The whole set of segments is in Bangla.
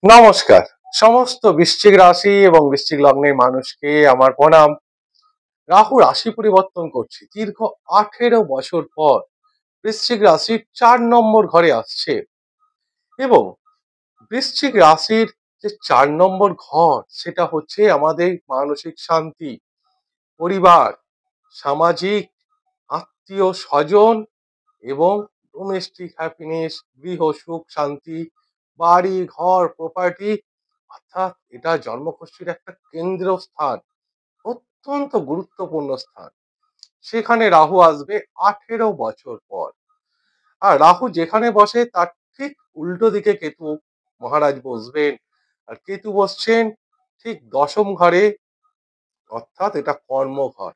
নমস্কার। সমস্ত বৃশ্চিক রাশি এবং বৃশ্চিক লগ্নের মানুষকে আমার প্রণাম। রাহু রাশি পরিবর্তন করছে দীর্ঘ 18 বছর পর বৃশ্চিক রাশির 4 নম্বর ঘরে আসছে এবং বৃশ্চিক রাশির যে 4 নম্বর ঘর সেটা হচ্ছে আমাদের মানসিক শান্তি, পরিবার, সামাজিক, আত্মীয় স্বজন এবং ডোমেস্টিক হ্যাপিনেস, গৃহ সুখ শান্তি, বাড়ি ঘর প্রপার্টি, অর্থাৎ এটা জন্মকুষ্ঠির একটা কেন্দ্র স্থান, অত্যন্ত গুরুত্বপূর্ণ স্থান। সেখানে রাহু আসবে 18 বছর পর। আর রাহু যেখানে বসে তার ঠিক উল্টো দিকে কেতু মহারাজ বসবেন। আর কেতু বসছেন ঠিক দশম ঘরে, অর্থাৎ এটা কর্মঘর,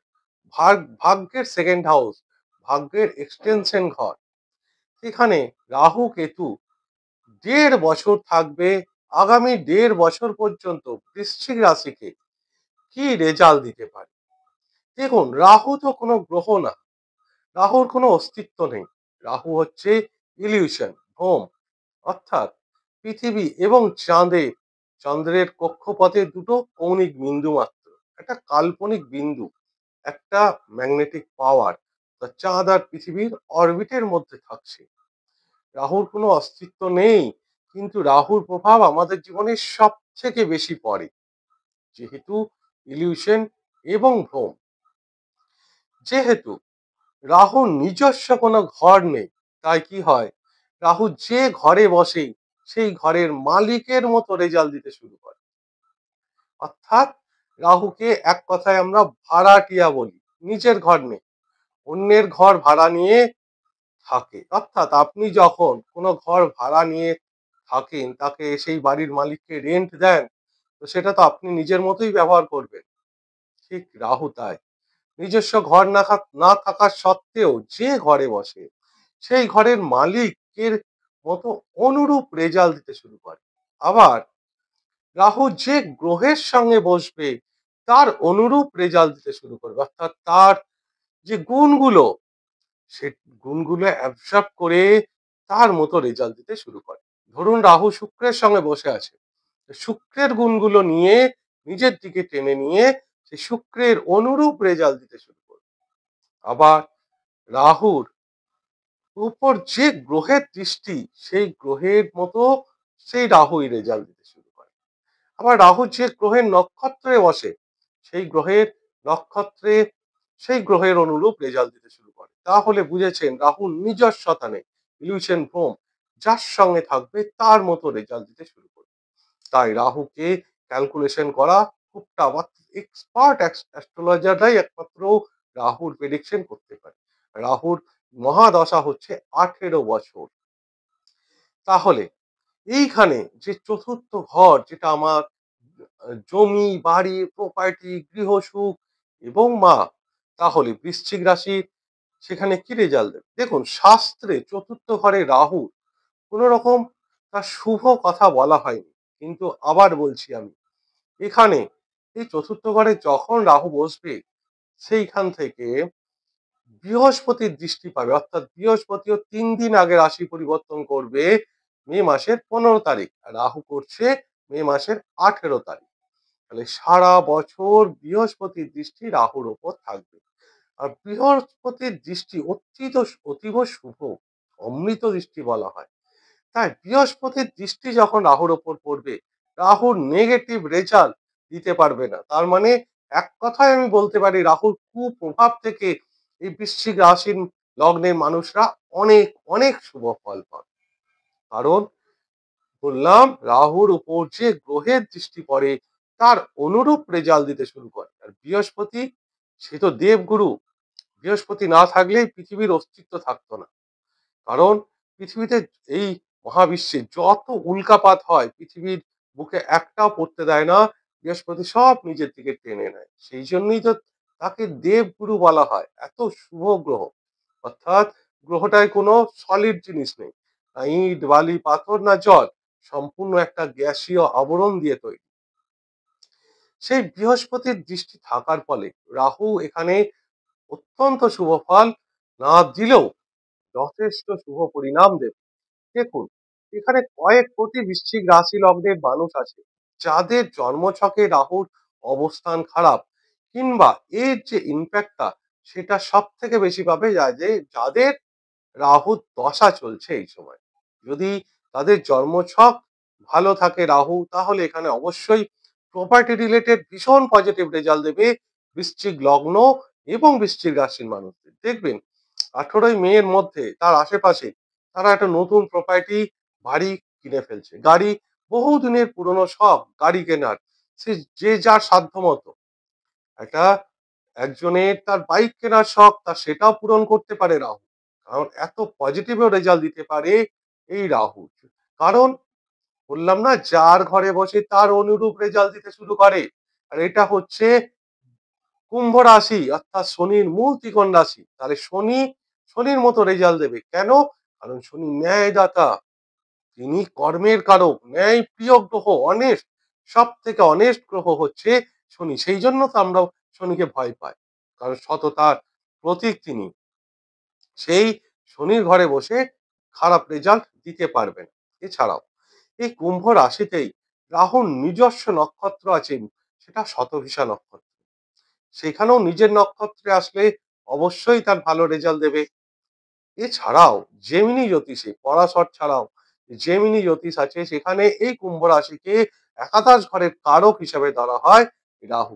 ভাগ্যের সেকেন্ড হাউস, ভাগ্যের এক্সটেনশন ঘর। এখানে রাহু কেতু 1.5 বছর থাকবে। আগামী 1.5 বছর পর্যন্ত বৃশ্চিক রাশিকে কি রেজাল্ট দিতে পারে। দেখুন, রাহু তো কোনো গ্রহ না, রাহুর কোনো অস্তিত্ব নেই। রাহু হচ্ছে ইলিউশন, ভ্রম, অর্থাৎ পৃথিবী এবং চন্দ্রের কক্ষপথে দুটো কৌণিক বিন্দু মাত্র, একটা কাল্পনিক বিন্দু, একটা ম্যাগনেটিক পাওয়ার। চাঁদ আর পৃথিবীর অরবিটের মধ্যে থাকছে। রাহুর কোনো অস্তিত্ব নেই, কিন্তু রাহুর প্রভাব আমাদের জীবনে সব থেকে বেশি পড়ে, যেহেতু ইলিউশন এবং ভ্রম। যেহেতু রাহুর নিজস্ব কোনো ঘর নেই, তাই কি হয়, রাহু যে ঘরে বসে সেই ঘরের মালিকের মতো রেজাল্ট দিতে শুরু করে। অর্থাৎ রাহুকে এক কথায় আমরা ভাড়াটিয়া বলি। নিজের ঘর নেই, অন্যের ঘর ভাড়া নিয়ে থাকে। অর্থাৎ আপনি যখন কোনো ঘর ভাড়া নিয়ে থাকেন, তাকে সেই বাড়ির মালিককে রেন্ট দেন, তো সেটা তো আপনি নিজের মতোই ব্যবহার করবেন। ঠিক রাহু তাই, নিজস্ব ঘর না থাকা সত্ত্বেও যে ঘরে বসে সেই ঘরের মালিকের মতো অনুরূপ রেজাল্ট দিতে শুরু করে। আবার রাহু যে গ্রহের সঙ্গে বসবে তার অনুরূপ রেজাল্ট দিতে শুরু করবে, অর্থাৎ তার যে গুণগুলো, সে গুণগুলো অ্যাবসর্ব করে তার মতো রেজাল্ট দিতে শুরু করে। ধরুন রাহু শুক্রের সঙ্গে বসে আছে, শুক্রের গুণগুলো নিয়ে নিজের দিকে টেনে নিয়ে সে শুক্রের অনুরূপ রেজাল্ট দিতে শুরু করবে। আবার রাহুর উপর যে গ্রহের দৃষ্টি, সেই গ্রহের মতো সেই রাহুই রেজাল্ট দিতে শুরু করে। আবার রাহু যে গ্রহের নক্ষত্রে বসে, সেই গ্রহের নক্ষত্রে সেই গ্রহের অনুরূপ রেজাল্ট দিতে শুরু করে। তাহলে বুঝেছেন রাহুর নিজস্বতা নেই, ইলিউশন ভ্রম, যার সঙ্গে থাকবে তার মতো রেজাল্ট দিতে শুরু করবে। তাই রাহুকে ক্যালকুলেশন করা খুব টাফ। এক্সপার্ট অ্যাস্ট্রোলজাররাই একমাত্র রাহুর প্রেডিকশন করতে পারে। রাহুর মহাদশা হচ্ছে 18 বছর। তাহলে এইখানে যে চতুর্থ ঘর, যেটা আমার জমি বাড়ি প্রপার্টি গৃহ সুখ এবং মা, তাহলে বৃশ্চিক রাশির সেখানে কি রেজাল্ট দেবে। দেখুন, শাস্ত্রে চতুর্থ ঘরে রাহু কোন রকম তার শুভ কথা বলা হয়নি, কিন্তু আবার বলছি আমি, এখানে এই চতুর্থ ঘরে যখন রাহু বসবে, সেইখান থেকে বৃহস্পতির দৃষ্টি পাবে। অর্থাৎ বৃহস্পতিও 3 দিন আগে রাশি পরিবর্তন করবে, মে মাসের 15 তারিখ, আর রাহু করছে মে মাসের 18 তারিখ। তাহলে সারা বছর বৃহস্পতির দৃষ্টি রাহুর ওপর থাকবে। আর বৃহস্পতির দৃষ্টি অতীব শুভ, অমৃত দৃষ্টি বলা হয়। তাই বৃহস্পতির দৃষ্টি যখন রাহুর ওপর পড়বে, রাহুর নেগেটিভ রেজাল্ট দিতে পারবে না। তার মানে এক কথায় আমি বলতে পারি, রাহুর কুপ্রভাব থেকে এই বৃশ্চিক রাশির লগ্নের মানুষরা অনেক অনেক শুভ ফল পান। কারণ বললাম, রাহুর উপর যে গ্রহের দৃষ্টি পড়ে তার অনুরূপ রেজাল্ট দিতে শুরু করে। আর বৃহস্পতি, সে তো দেবগুরু, বৃহস্পতি না থাকলে পৃথিবীর অস্তিত্ব থাকতো না। কারণ পৃথিবীতে, এই মহাবিশ্বে যত উল্কাপাত হয়, পৃথিবীর বুকে একটাও পড়তে দেয় না, বৃহস্পতি সব নিজের দিকে টেনে নেয়। সেই জন্যই তো তাকে দেবগুরু বলা হয়। এত শুভ গ্রহ, অর্থাৎ গ্রহটায় কোনো সলিড জিনিস নেই, না ইট বালি পাথর না জল, সম্পূর্ণ একটা গ্যাসীয় আবরণ দিয়ে তৈরি। সেই বৃহস্পতির দৃষ্টি থাকার ফলে রাহু এখানে অত্যন্ত শুভ ফল না দিলেও যথেষ্ট শুভ পরিণাম দেবে। দেখুন, এখানে কয়েক কোটি বৃশ্চিক রাশি লগ্নের মানুষ আছে যাদের জন্মছকে রাহুর অবস্থান খারাপ, কিংবা এর যে ইম্প্যাক্টটা সেটা সব থেকে বেশি পাবে যাদের রাহুর দশা চলছে এই সময়। যদি তাদের জন্মছক ভালো থাকে রাহু, তাহলে এখানে অবশ্যই প্রপার্টি রিলেটেড ভীষণ পজিটিভ রেজাল্ট দেবে বৃশ্চিক লগ্ন এবং বৃশ্চিক রাশির মানুষদের। দেখবেন 18ই মে এর মধ্যে তার আশেপাশে তারা একটা নতুন প্রপার্টি, বাড়ি কিনে ফেলছে। গাড়ি, বহুদিনের পুরনো শখ গাড়ি কেনার, সে যে যার সাধ্য মতো একটা, একজনের তার বাইক কেনার শখ, তার সেটাও পূরণ করতে পারে রাহু। কারণ এত পজিটিভও রেজাল্ট দিতে পারে এই রাহু। কারণ বললাম না, যার ঘরে বসে তার অনুরূপ রেজাল্ট দিতে শুরু করে। আর এটা হচ্ছে কুম্ভ রাশি, অর্থাৎ শনির মূল ত্রিকোণ রাশি। তাহলে শনি শনির মতো রেজাল্ট দেবে কেন? কারণ শনি ন্যায়দাতা, তিনি কর্মের কারক, ন্যায় প্রিয় গ্রহ, অনেস্ট, সব থেকে অনেস্ট গ্রহ হচ্ছে শনি। সেই জন্য তো আমরা শনিকে ভয় পাই, কারণ সততার প্রতীক তিনি। সেই শনির ঘরে বসে খারাপ রেজাল্ট দিতে পারবেন। এছাড়াও এই কুম্ভ রাশিতেই রাহুর নিজস্ব নক্ষত্র আছে, সেটা শতভিষা নক্ষত্র। সেখানেও নিজের নক্ষত্রে আসলে অবশ্যই তার ভালো রেজাল্ট দেবে। এছাড়াও জেমিনি জ্যোতিষে পরাশর ছাড়াও জেমিনি জ্যোতিষ আছে, সেখানে এই কুম্ভ রাশিকে একাদশ ঘরের কারক হিসাবে ধরা হয় রাহু।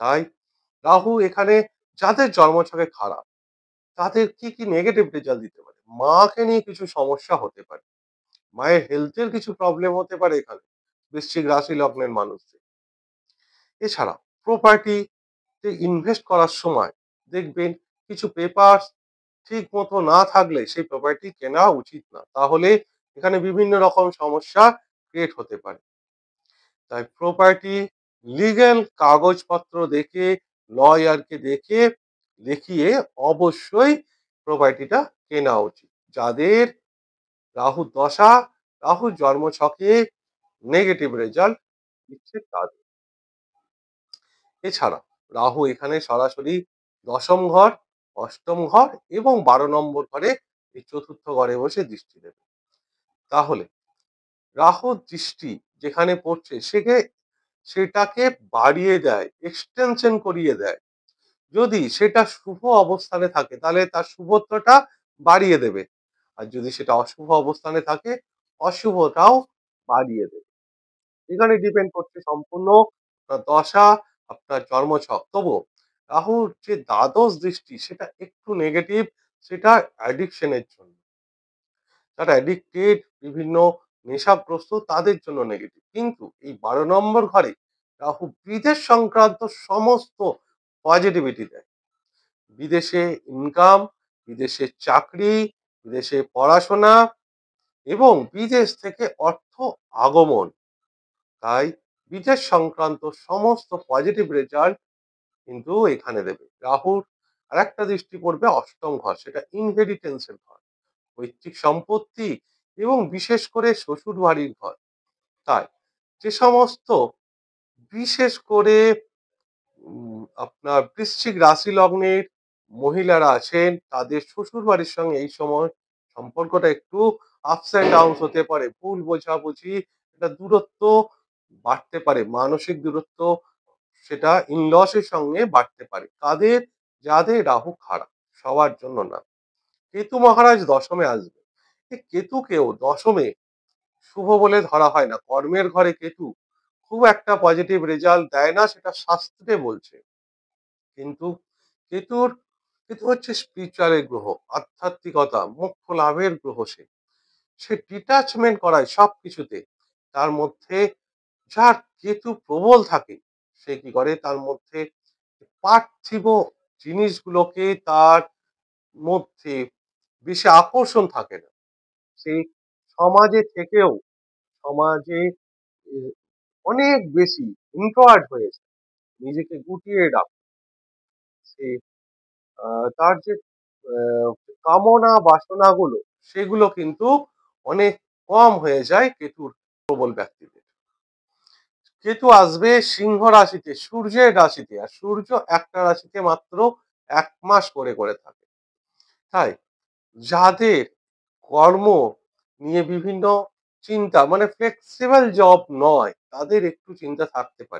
তাই রাহু এখানে যাদের জন্মছকে খারাপ, তাদের কি কি নেগেটিভ রেজাল্ট দিতে পারে? মাকে নিয়ে কিছু সমস্যা হতে পারে, মায়ের হেলথের কিছু প্রবলেম হতে পারে এখানে বৃশ্চিক রাশি লগ্নের মানুষদের। এছাড়া প্রপার্টিতে ইনভেস্ট করার সময় দেখবেন কিছু পেপার ঠিক মতো না থাকলে সেই প্রপার্টি কেনা উচিত না, তাহলে এখানে বিভিন্ন রকম সমস্যা ক্রিয়েট হতে পারে। তাই প্রপার্টি লিগ্যাল কাগজপত্র দেখে, লয়ারকে দেখে দেখিয়ে অবশ্যই প্রপার্টিটা কেনা উচিত, যাদের রাহু দশা, রাহু জন্মছকে নেগেটিভ রেজাল্ট দিচ্ছে তাদের। এছাড়া রাহু এখানে সরাসরি দশম ঘর, অষ্টম ঘর এবং 12 নম্বর ঘরে, এই চতুর্থ ঘরে বসে দৃষ্টি দেবে। তাহলে রাহুর দৃষ্টি যেখানে পড়ছে সেটাকে বাড়িয়ে দেয়, এক্সটেনশন করিয়ে দেয়। যদি সেটা শুভ অবস্থানে থাকে তাহলে তার শুভত্বটা বাড়িয়ে দেবে, আর যদি সেটা অশুভ অবস্থানে থাকে অশুভটাও বাড়িয়ে দেবে। এখানে ডিপেন্ড করছে সম্পূর্ণ আপনার দশা, আপনার জন্মছক। তবু রাহুর যে দ্বাদশ দৃষ্টি সেটা একটু নেগেটিভ, সেটা অ্যাডিকশনের জন্য, যারা অ্যাডিক্টেড, বিভিন্ন নেশাগ্রস্ত, তাদের জন্য নেগেটিভ। কিন্তু এই 12 নম্বর ঘরে রাহু বিদেশ সংক্রান্ত সমস্ত পজিটিভিটি দেয়। বিদেশে ইনকাম, বিদেশে চাকরি, বিদেশে পড়াশোনা এবং বিদেশ থেকে অর্থ আগমন। তাই বিদেশ সংক্রান্ত সমস্ত পজিটিভ রেজাল্ট কিন্তু এখানে দেবে। রাহুর আরেকটা দৃষ্টি পড়বে অষ্টম ঘর, সেটা ইনহেরিটেন্সের ঘর, পৈতৃক সম্পত্তি এবং বিশেষ করে শ্বশুর বাড়ির ঘর। তাই যে সমস্ত, বিশেষ করে আপনার বৃশ্চিক রাশি লগ্নের মহিলারা আছেন, তাদের শ্বশুর বাড়ির সঙ্গে এই সময় সম্পর্কটা একটু আপস এন্ড ডাউন হতে পারে, ভুল বোঝাবুঝি, এটা দূরত্ব বাড়তে পারে, মানসিক দূরত্ব, সেটা ইনলস এর সঙ্গে বাড়তে পারে। তাদের যাদের রাহু খারাপ, সবার জন্য না। কেতু মহারাজ দশমে আসবে, এই কেতুকেও দশমে শুভ বলে ধরা হয় না। কর্মের ঘরে কেতু খুব একটা পজিটিভ রেজাল্ট দেয় না, সেটা শাস্ত্রে বলছে। কিন্তু কেতুর কেতু হচ্ছে স্পিরিচুয়ালের গ্রহ, আধ্যাত্মিকতা, মোক্ষ লাভের গ্রহ। সে সে ডিটাচমেন্ট করায় সবকিছুতে। তার মধ্যে যার কেতু প্রবল থাকে, সে কি করে, তার মধ্যে পার্থিব জিনিসগুলোকে তার মধ্যে বেশি আকর্ষণ থাকে না। সে সমাজে থেকেও সমাজে এ, অনেক বেশি ইন্ট্রোভার্ট হয়েছে, নিজেকে গুটিয়ে রাখে। সে তার যে কামনা বাসনাগুলো, সেগুলো কিন্তু অনেক কম হয়ে যায় কেতুর প্রবল ব্যক্তিদের। কেতু আসবে সিংহ রাশিতে, সূর্যের রাশিতে, আর সূর্য একটা রাশিতে মাত্র 1 মাস করে করে থাকে। তাই যাদের কর্ম নিয়ে বিভিন্ন চিন্তা, মানে ফ্লেক্সিবল জব নয়, তাদের একটু চিন্তা থাকতে পারে।